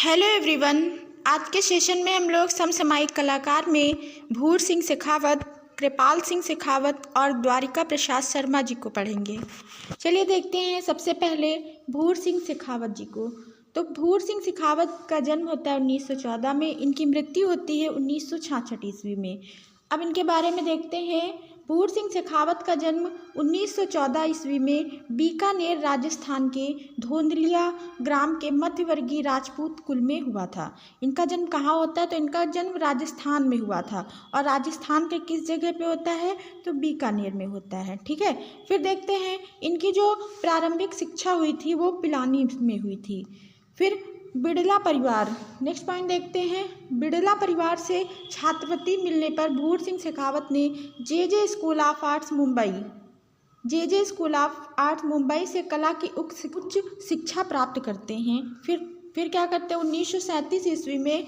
Hello everyone. आज के session में हम लोग समसामयिक कलाकार में भूर सिंह शेखावत, कृपाल सिंह शेखावत और द्वारिका प्रसाद शर्मा जी को पढ़ेंगे। चलिए देखते हैं सबसे पहले भूर सिंह शेखावत जी को। तो भूर सिंह शेखावत का जन्म होता है 1914 में, इनकी मृत्यु होती है 1966 ईस्वी में। अब इनके बारे में देखते हैं। भूर सिंह शेखावत का जन्म 1914 ईस्वी में बीकानेर राजस्थान के धोंदलिया ग्राम के मध्यवर्गीय राजपूत कुल में हुआ था। इनका जन्म कहाँ होता है? तो इनका जन्म राजस्थान में हुआ था। और राजस्थान के किस जगह पे होता है? तो बीकानेर में होता है। ठीक है, फिर देखते हैं इनकी जो प्रारंभिक शिक्षा हुई थी वो पिलानी में हुई थी। फिर बिड़ला परिवार, नेक्स्ट पॉइंट देखते हैं। बिड़ला परिवार से छात्रवृत्ति मिलने पर भूर सिंह शेखावत ने जे स्कूल ऑफ आर्ट्स मुंबई से कला की उच्च शिक्षा प्राप्त करते हैं। फिर क्या करते हैं? 1937 ईस्वी में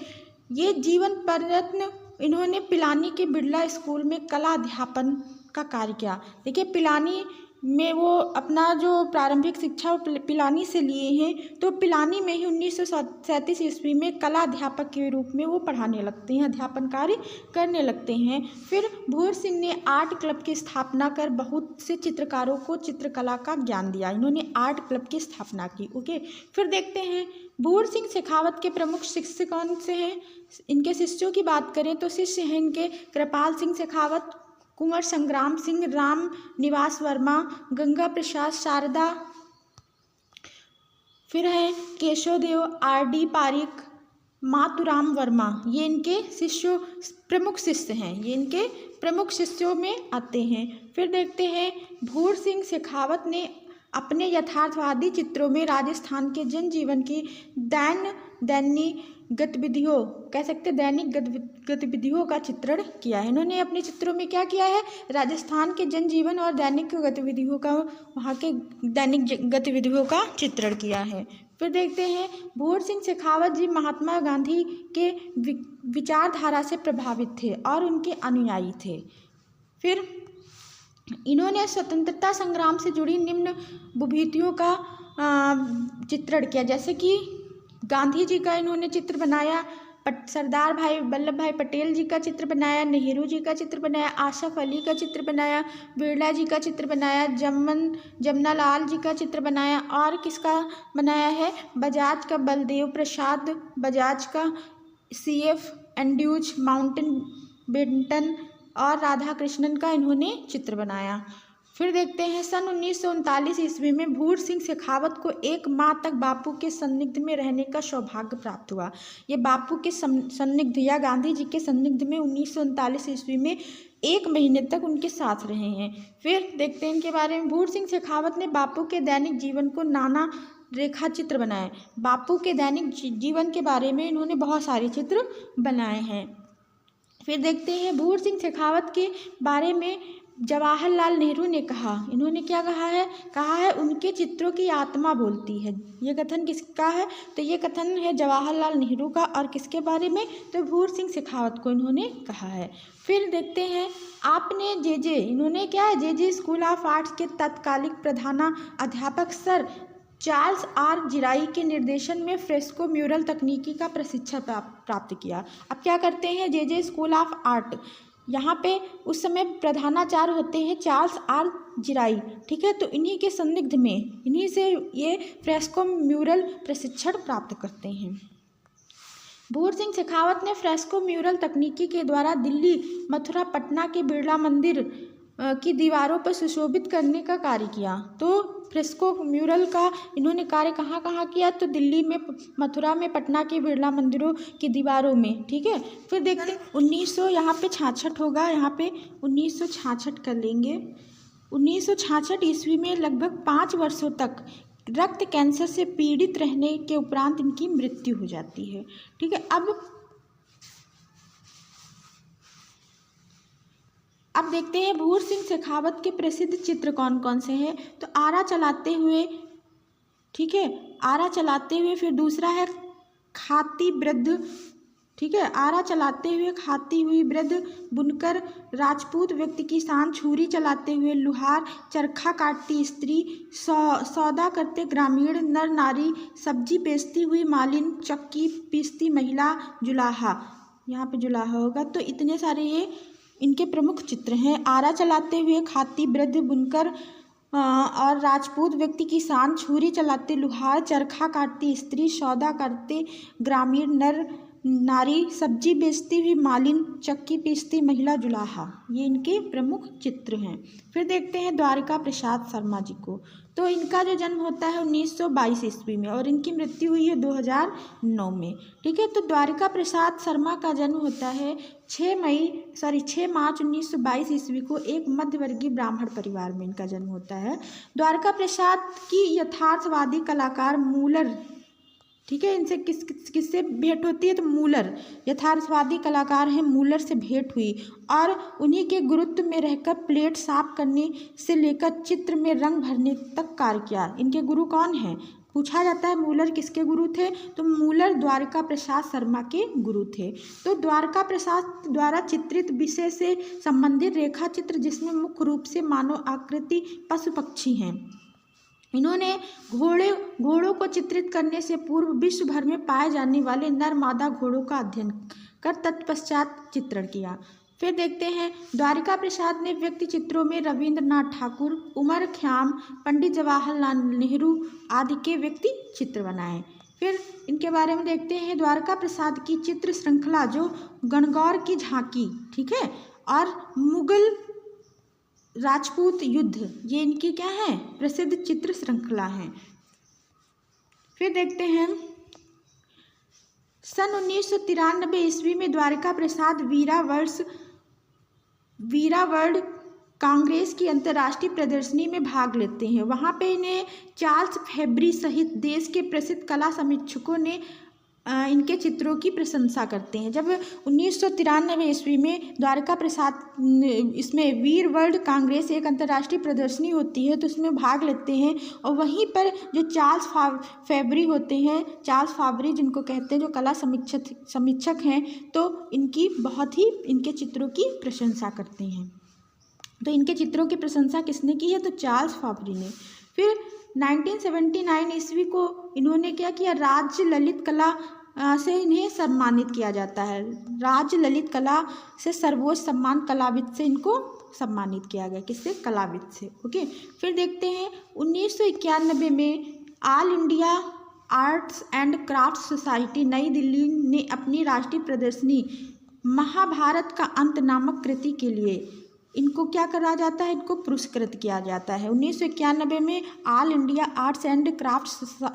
ये जीवन प्रयत्न इन्होंने पिलानी के बिड़ला स्कूल में कला अध्यापन का कार्य किया। देखिए, पिलानी में वो अपना जो प्रारंभिक शिक्षा वो पिलानी से लिए हैं। तो पिलानी में ही 1937 ईस्वी में कला अध्यापक के रूप में वो पढ़ाने लगते हैं, अध्यापन कार्य करने लगते हैं। फिर भूर सिंह ने आर्ट क्लब की स्थापना कर बहुत से चित्रकारों को चित्रकला का ज्ञान दिया। इन्होंने आर्ट क्लब की स्थापना की। ओके, फिर देखते हैं भूर सिंह शेखावत के प्रमुख शिष्य कौन से हैं। इनके शिष्यों की बात करें तो शिष्य हैं इनके कृपाल सिंह शेखावत, कुंवर संग्राम सिंह, राम निवास वर्मा, गंगा प्रसाद शारदा। फिर है केशवदेव, आर.डी. पारिक, मातुराम वर्मा। ये इनके शिष्यों प्रमुख शिष्य हैं, ये इनके प्रमुख शिष्यों में आते हैं। फिर देखते हैं भूर सिंह शेखावत ने अपने यथार्थवादी चित्रों में राजस्थान के जनजीवन की दैनिक गतिविधियों, कह सकते दैनिक गतिविधियों का चित्रण किया है। इन्होंने अपने चित्रों में क्या किया है? राजस्थान के जनजीवन और दैनिक गतिविधियों का, वहाँ के दैनिक गतिविधियों का चित्रण किया है। फिर देखते हैं भूर सिंह शेखावत जी महात्मा गांधी के विचारधारा से प्रभावित थे और उनके अनुयायी थे। फिर इन्होंने स्वतंत्रता संग्राम से जुड़ी निम्न विभूतियों का चित्रण किया, जैसे कि गांधी जी का इन्होंने चित्र बनाया, सरदार भाई वल्लभ भाई पटेल जी का चित्र बनाया, नेहरू जी का चित्र बनाया, आसफ अली का चित्र बनाया, बिरला जी का चित्र बनाया, जमनालाल जी का चित्र बनाया, और किसका बनाया है? बजाज का बलदेव प्रसाद बजाज का, CF एंड्रयूज माउंटबेटन और राधा कृष्णन का इन्होंने चित्र बनाया। फिर देखते हैं सन 1939 ईस्वी में भूर सिंह शेखावत को 1 माह तक बापू के सान्निध्य में रहने का सौभाग्य प्राप्त हुआ। ये बापू के सान्निध्य या गांधी जी के सान्निध्य में 1939 ईस्वी में 1 महीने तक उनके साथ रहे हैं। फिर देखते हैं इनके बारे में। भूर सिंह शेखावत ने बापू के दैनिक जीवन को नाना रेखा चित्र बनाए। बापू के दैनिक जीवन के बारे में इन्होंने बहुत सारे चित्र बनाए हैं। फिर देखते हैं भूर सिंह शेखावत के बारे में जवाहरलाल नेहरू ने कहा, इन्होंने क्या कहा है? उनके चित्रों की आत्मा बोलती है। ये कथन किसका है? तो ये कथन है जवाहरलाल नेहरू का। और किसके बारे में? तो भूर सिंह शेखावत को इन्होंने कहा है। फिर देखते हैं आपने इन्होंने क्या है? जे स्कूल ऑफ आर्ट्स के तत्कालिक प्रधानाध्यापक सर चार्ल्स आर जिराई के निर्देशन में फ्रेस्को म्यूरल तकनीकी का प्रशिक्षण प्राप्त किया। अब क्या करते हैं? जे स्कूल ऑफ आर्ट, यहाँ पे उस समय प्रधानाचार्य होते हैं चार्ल्स आर जिराई। ठीक है, तो इन्हीं के संदिग्ध में, इन्हीं से ये फ्रेस्को म्यूरल प्रशिक्षण प्राप्त करते हैं। भूर सिंह शेखावत ने फ्रेस्को म्यूरल तकनीकी के द्वारा दिल्ली, मथुरा, पटना के बिरला मंदिर की दीवारों पर सुशोभित करने का कार्य किया। तो फ्रेस्को म्यूरल का इन्होंने कार्य कहाँ कहाँ किया? तो दिल्ली में, मथुरा में, पटना के बिरला मंदिरों की दीवारों में। ठीक है, फिर देखते हैं 1900, यहाँ पे 66 होगा, यहाँ पे 1966 कर लेंगे। 1966 ईस्वी में लगभग 5 वर्षों तक रक्त कैंसर से पीड़ित रहने के उपरांत इनकी मृत्यु हो जाती है। ठीक है, अब देखते हैं भूर सिंह शेखावत के प्रसिद्ध चित्र कौन कौन से हैं। तो आरा चलाते हुए, ठीक है, आरा चलाते हुए। फिर दूसरा है खाती वृद्ध ठीक है। आरा चलाते हुए खाती हुई वृद्ध, बुनकर राजपूत व्यक्ति, किसान छुरी चलाते हुए, लुहार चरखा काटती स्त्री, सौदा करते ग्रामीण, नर नारी, सब्जी बेचती हुई मालिन, चक्की पीसती महिला, जुलाहा, यहाँ पे जुलाहा होगा। तो इतने सारे ये इनके प्रमुख चित्र हैं। आरा चलाते हुए खाती वृद्ध, बुनकर और राजपूत व्यक्ति, किसान छुरी चलाते, लुहार चरखा काटती स्त्री, सौदा करते ग्रामीण, नर नारी, सब्जी बेचती हुई मालिन, चक्की पीसती महिला, जुलाहा, ये इनके प्रमुख चित्र हैं। फिर देखते हैं द्वारिका प्रसाद शर्मा जी को। तो इनका जो जन्म होता है 1922 ईस्वी में और इनकी मृत्यु हुई है 2009 में। ठीक है। तो द्वारिका प्रसाद शर्मा का जन्म होता है 6 मार्च 1922 ईस्वी को एक मध्यवर्गीय ब्राह्मण परिवार में इनका जन्म होता है। द्वारिका प्रसाद की यथार्थवादी कलाकार मूलर, ठीक है, इनसे किससे भेंट होती है? तो मूलर, यथार्थवादी कलाकार हैं, मूलर से भेंट हुई और उन्हीं के गुरुत्व में रहकर प्लेट साफ करने से लेकर चित्र में रंग भरने तक कार्य किया। इनके गुरु कौन हैं? पूछा जाता है मूलर किसके गुरु थे? तो मूलर द्वारिका प्रसाद शर्मा के गुरु थे। तो द्वारिका प्रसाद द्वारा चित्रित विषय से संबंधित रेखा चित्र जिसमें मुख्य रूप से मानव आकृति, पशु पक्षी हैं। इन्होंने घोड़ों को चित्रित करने से पूर्व विश्व भर में पाए जाने वाले नर मादा घोड़ों का अध्ययन कर तत्पश्चात चित्रण किया। फिर देखते हैं द्वारिका प्रसाद ने व्यक्ति चित्रों में रविंद्रनाथ ठाकुर, उमर ख़याम, पंडित जवाहरलाल नेहरू आदि के व्यक्ति चित्र बनाए। फिर इनके बारे में देखते हैं द्वारिका प्रसाद की चित्र श्रृंखला जो गणगौर की झांकी, ठीक है, और मुगल राजपूत युद्ध, ये इनकी क्या है? प्रसिद्ध चित्र श्रृंखला है। फिर देखते हैं सन 1993 ईस्वी में द्वारिका प्रसाद वीरावर्ड कांग्रेस की अंतर्राष्ट्रीय प्रदर्शनी में भाग लेते हैं। वहाँ पे इन्हें चार्ल्स फेब्री सहित देश के प्रसिद्ध कला समीक्षकों ने इनके चित्रों की प्रशंसा करते हैं। जब 1993 ईस्वी में द्वारिका प्रसाद इसमें वीर वर्ल्ड कांग्रेस एक अंतर्राष्ट्रीय प्रदर्शनी होती है तो उसमें भाग लेते हैं और वहीं पर जो चार्ल्स फेब्री होते हैं, चार्ल्स फेब्री जिनको कहते हैं, जो कला समीक्षक हैं, तो इनकी बहुत ही इनके चित्रों की प्रशंसा करते हैं। तो इनके चित्रों की प्रशंसा किसने की है? तो चार्ल्स फेब्री ने। फिर 1979 ईस्वी को इन्होंने क्या किया? राज्य ललित कला से इन्हें सम्मानित किया जाता है। राज्य ललित कला से सर्वोच्च सम्मान कलाविद से इनको सम्मानित किया गया। किससे? कलाविद से। ओके। फिर देखते हैं 1991 में all India arts and craft society नई दिल्ली ने अपनी राष्ट्रीय प्रदर्शनी महाभारत का अंत नामक कृति के लिए इनको क्या करा जाता है? इनको पुरस्कृत किया जाता है। 1991 में all India arts and craft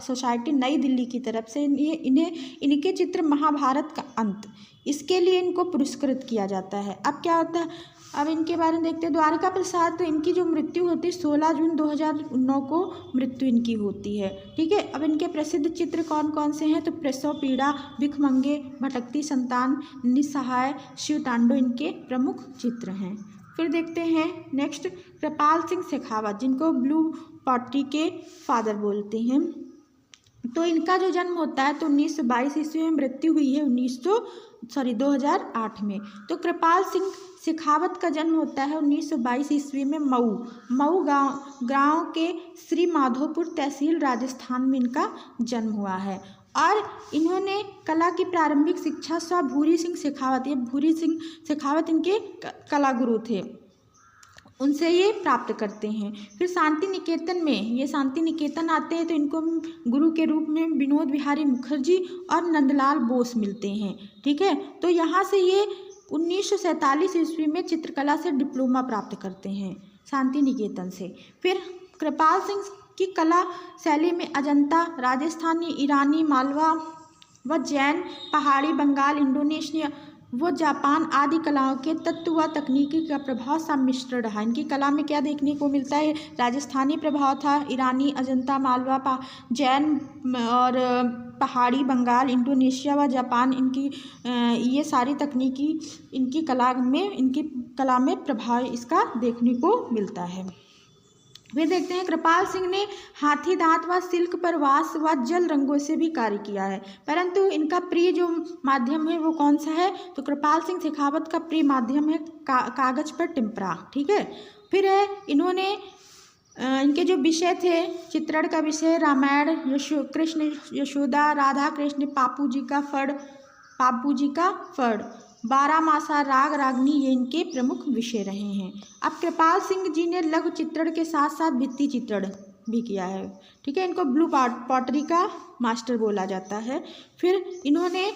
society नई दिल्ली की तरफ से इनके चित्र महाभारत का अंत, इसके लिए इनको पुरस्कृत किया जाता है। अब क्या होता है? अब इनके बारे में देखते हैं। द्वारिका प्रसाद, इनकी जो मृत्यु होती है 16 जून 2009 को मृत्यु इनकी होती है। ठीक है। अब इनके प्रसिद्ध चित्र कौन कौन से हैं? तो प्रसव पीड़ा, भिखमंगे, भटकती संतान, निस्सहाय, शिवतांडव इनके प्रमुख चित्र हैं। फिर देखते हैं नेक्स्ट कृपाल सिंह शेखावत, जिनको ब्लू पॉटरी के फादर बोलते हैं। तो इनका जो जन्म होता है तो 1922 ईस्वी में, मृत्यु हुई है 2008 में। तो कृपाल सिंह शेखावत का जन्म होता है 1922 ईस्वी में मऊ गांव के श्री माधोपुर तहसील राजस्थान में इनका जन्म हुआ है। और इन्होंने कला की प्रारंभिक शिक्षा स्व भूरी सिंह शेखावत, ये भूरी सिंह शेखावत इनके कला गुरु थे, उनसे ये प्राप्त करते हैं। फिर शांति निकेतन में, ये शांति निकेतन आते हैं तो इनको गुरु के रूप में विनोद बिहारी मुखर्जी और नंदलाल बोस मिलते हैं। ठीक है। तो यहाँ से ये 1947 ईस्वी में चित्रकला से डिप्लोमा प्राप्त करते हैं शांति निकेतन से। फिर कृपाल सिंह की कला शैली में अजंता, राजस्थानी, ईरानी, मालवा व जैन, पहाड़ी, बंगाल, इंडोनेशिया व जापान आदि कलाओं के तत्व व तकनीकी का प्रभाव सम्मिश्रण रहा। इनकी कला में क्या देखने को मिलता है? राजस्थानी प्रभाव था, ईरानी, अजंता, मालवा, जैन और पहाड़ी, बंगाल, इंडोनेशिया व जापान, इनकी ये सारी तकनीकी इनकी कला में प्रभाव इसका देखने को मिलता है। फिर देखते हैं कृपाल सिंह ने हाथी दांत व सिल्क पर वास व जल रंगों से भी कार्य किया है, परंतु इनका प्रिय जो माध्यम है वो कौन सा है, तो कृपाल सिंह शेखावत का प्रिय माध्यम है कागज पर टिम्परा। ठीक है। फिर है इन्होंने इनके जो विषय थे, चित्रण का विषय रामायण, कृष्ण यशोदा, राधा कृष्ण, पापू जी का फड़, बारामासा, राग रागनी, ये इनके प्रमुख विषय रहे हैं। अब कृपाल सिंह जी ने लघु चित्रण के साथ साथ भित्ति चित्रण भी किया है। ठीक है। इनको ब्लू पॉटरी का मास्टर बोला जाता है। फिर इन्होंने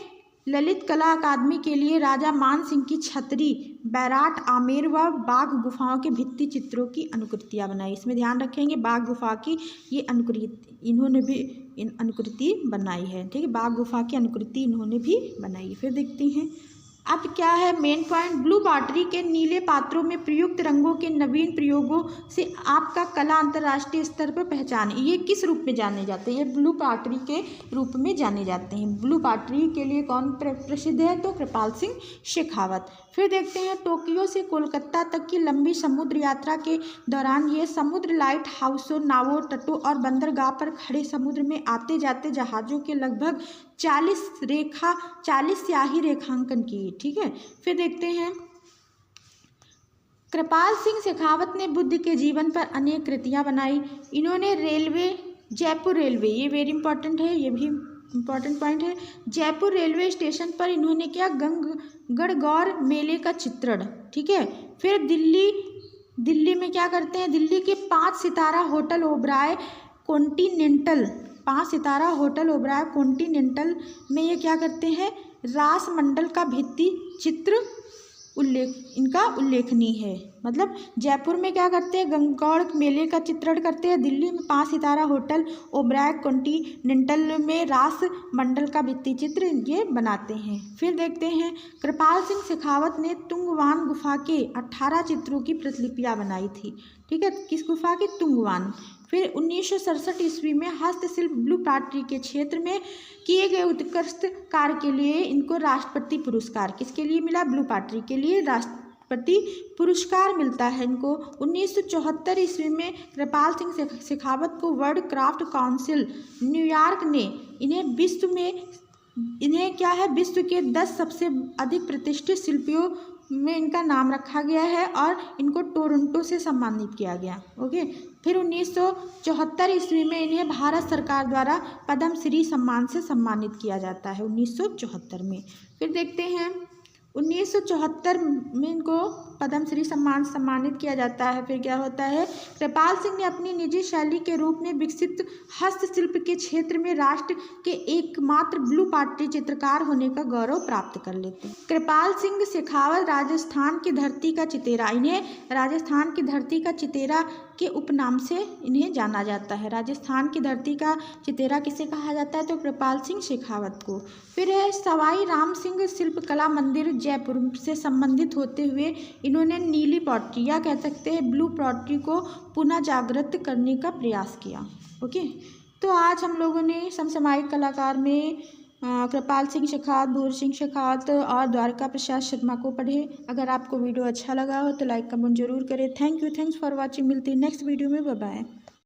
ललित कला अकादमी के लिए राजा मान सिंह की छतरी, बैराट, आमेर व बाघ गुफाओं के भित्ति चित्रों की अनुकृतियाँ बनाई। इसमें ध्यान रखेंगे बाघ गुफा की ये अनुकृति इन्होंने भी अनुकृति बनाई है। ठीक है। बाघ गुफा की अनुकृति इन्होंने भी बनाई। फिर देखते हैं अब क्या है मेन पॉइंट, ब्लू पॉटरी के नीले पात्रों में प्रयुक्त रंगों के नवीन प्रयोगों से आपका कला अंतर्राष्ट्रीय स्तर पर पहचान। ये किस रूप में जाने जाते हैं, ये ब्लू पॉटरी के रूप में जाने जाते हैं। ब्लू पॉटरी के लिए कौन प्रसिद्ध है, तो कृपाल सिंह शेखावत। फिर देखते हैं टोक्यो से कोलकाता तक की लंबी समुद्र यात्रा के दौरान ये समुद्र लाइट हाउसों, नावों, तटों और बंदरगाह पर खड़े समुद्र में आते जाते जहाज़ों के लगभग 40 स्याही रेखांकन किए। ठीक है। फिर देखते हैं कृपाल सिंह शेखावत ने बुद्ध के जीवन पर अनेक कृतियाँ बनाई। इन्होंने रेलवे, जयपुर रेलवे, ये वेरी इंपॉर्टेंट है, ये भी इम्पॉर्टेंट पॉइंट है। जयपुर रेलवे स्टेशन पर इन्होंने क्या गणगौर मेले का चित्रण। ठीक है। फिर दिल्ली में क्या करते हैं, दिल्ली के 5 सितारा होटल ओबराय कॉन्टिनेंटल, 5 सितारा होटल ओबराय कॉन्टिनेंटल में ये क्या करते हैं, रास मंडल का भित्ति चित्र इनका उल्लेखनीय है। मतलब जयपुर में क्या करते हैं, गणगौर मेले का चित्रण करते हैं, दिल्ली में 5 सितारा होटल ओबराय कॉन्टिनेंटल में रास मंडल का भित्ति चित्र ये बनाते हैं। फिर देखते हैं कृपाल सिंह शेखावत ने तुंगवान गुफा के 18 चित्रों की प्रतिलिपियाँ बनाई थी। ठीक है। किस गुफा की, तुंगवान। फिर 1967 ईस्वी में हस्तशिल्प ब्लू पॉटरी के क्षेत्र में किए गए उत्कृष्ट कार्य के लिए इनको राष्ट्रपति पुरस्कार, किसके लिए मिला, ब्लू पॉटरी के लिए राष्ट्रपति पुरस्कार मिलता है इनको। 1974 ईस्वी में कृपाल सिंह शेखावत को वर्ल्ड क्राफ्ट काउंसिल न्यूयॉर्क ने इन्हें क्या है, विश्व के 10 सबसे अधिक प्रतिष्ठित शिल्पियों में इनका नाम रखा गया है और इनको टोरंटो से सम्मानित किया गया। ओके। फिर 1974 ईस्वी में इन्हें भारत सरकार द्वारा पद्म श्री सम्मान से सम्मानित किया जाता है, 1974 में। फिर देखते हैं 1974 में इनको पद्म श्री सम्मान सम्मानित किया जाता है। फिर क्या होता है, कृपाल सिंह ने अपनी निजी शैली के रूप में विकसित हस्तशिल्प के क्षेत्र में राष्ट्र के एकमात्र ब्लू पॉटरी चित्रकार होने का गौरव प्राप्त कर लेते हैं। कृपाल सिंह शेखावत राजस्थान की धरती का चितेरा, इन्हें राजस्थान की धरती का चितेरा के उपनाम से इन्हें जाना जाता है। राजस्थान की धरती का चितेरा किसे कहा जाता है, तो कृपाल सिंह शेखावत को। फिर है सवाई राम सिंह शिल्पकला मंदिर जयपुर से संबंधित होते हुए इन्होंने नीली पॉटरी या कह सकते हैं ब्लू पॉटरी को पुनः जागृत करने का प्रयास किया। ओके। तो आज हम लोगों ने समसामयिक कलाकार में कृपाल सिंह शेखावत, भूर सिंह शेखावत और द्वारका प्रसाद शर्मा को पढ़े। अगर आपको वीडियो अच्छा लगा हो तो लाइक कमेंट जरूर करें। Thanks for watching. मिलते हैं नेक्स्ट वीडियो में। Bye bye.